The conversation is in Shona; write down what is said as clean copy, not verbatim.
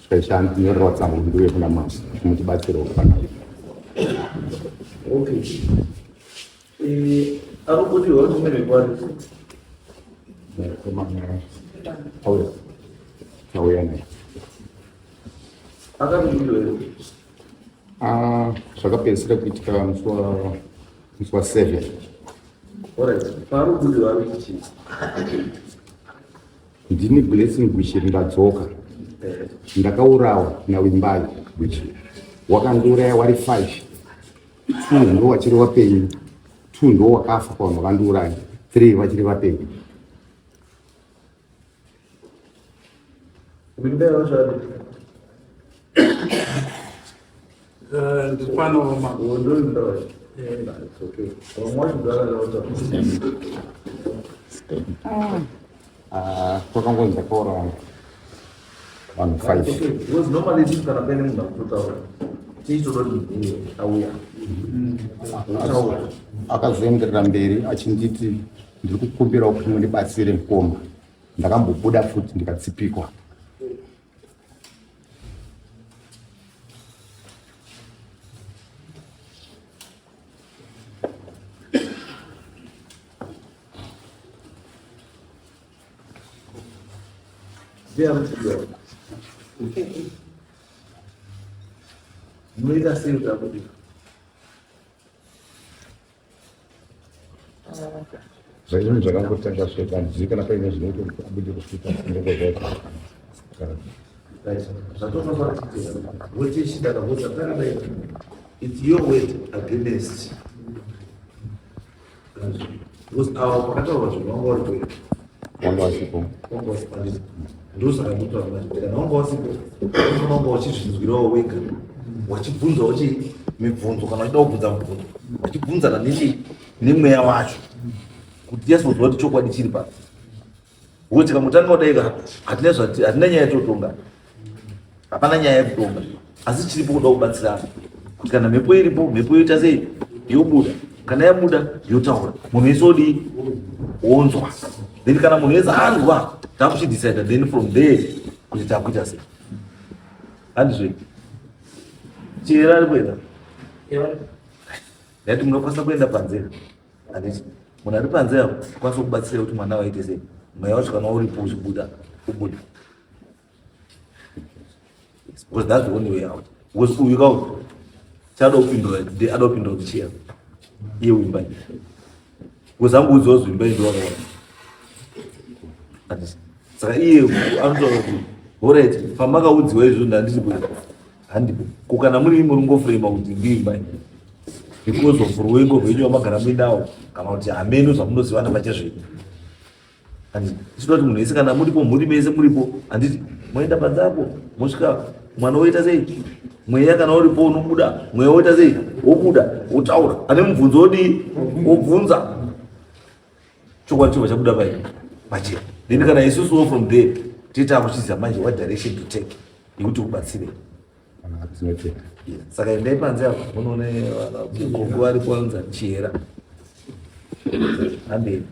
Special nyorwa tsangu ndiwe kuna masi mutibatsiro kana. Okay. Arubudi wa tumele kwani. Kama auya. Auya ne. Akabudi wewe. Zvakapedzisira kuitika musi wa 7. Alright. Arubudi wa wichi. Ndini blessing gushi ndadzoka. Ndakaurawa nawimbai gushi. Wakandiuraya wari 5. 2 ndo wachiri wapenyu. 2 ndo wakafa kwa wakandiuraya. 3 wachiri wapenyu. Wimbea wachari. Ndipano mama. Ndo wimbea wachari. It's okay. Mwaji mdala na wachari. Kwakangonzi ndakaurawa vanhu 5. Because normally this kana pene munhu akutaura. Tichitodoti auya. Akazoenderera mberi achinditi ndiri kukumbira kuti mundibatsire mukoma. Ndakambobuda futi ndikatsipikwa. Muita sei zabudi. Zvaizvi zvakangotanga sveka ndizikana paine zvinoita kuti abude kusvika ndingozoita. Zvatofanira kuitika. Wochishida kabudza paradai. It's your word against. Because our pakataurwa zvinhu wanga uri Wanga wasipo. wanga wasipandisa. Ndosaka ndotwa kuti kana wanga wasipo, wanga wachizvinzwirawo wega. Wachibvunzawo mibvunzo kana uchida kubvunza mubvunzo. Wachibvunzana nemweya wacho. Kuti yasoziva kuti chokwadi chiri pasi. Kuti kamutanga kudai hatina nyaya yetotonga. Hapana nyaya yekutonga. Asi chiripo kuda kubatsirana. Kuti kana mhepo iripo, mhepo yoita sei? Yobuda. Kana yabuda, yotaura. Munhu wese odi onzwa. Then kana munhu wese anzwa, takuchidecide then from there kuti takuita sei. Handizve. Chira ari kuenda. Yati munokwanisa kuenda panze. Handiti. Munhu ari panze apo kwanisa kubatsira kuti mwana waite sei. Mweya wacho kana uripo uchibuda, ubuda. Because that's the only way out. Because uyuka out. Chado upindura, the other upindura kuchia. Iye uimba. Because I'm uzo uimba ndo wakaona. Handiti. Saka iye anotaura kuti alright, pamaka udziwa izvo ndandisi kuti handipo. Kukana muri ngofrema kuti ndiimba. Because of ruwengo rwenyu wamagara muinawo kana kuti hameno zvamunozivana pachezvino. Handiti. Ichitoti munhu wese kana muripo muri mese muripo, handiti moenda panze apo mosvika mwana woita sei? Mweya kana uripo unobuda, mweya woita sei? Wobuda, wotaura. Ane mubvunzo wodii? Wobvunza. Chokwadi chobva chabuda pachena. Then kana isusuwo from there tiita kuchiziva manje what direction to take yekuti kubatsire. Saka endai panze apo munoone gogo varipo anza chera. Hambeni.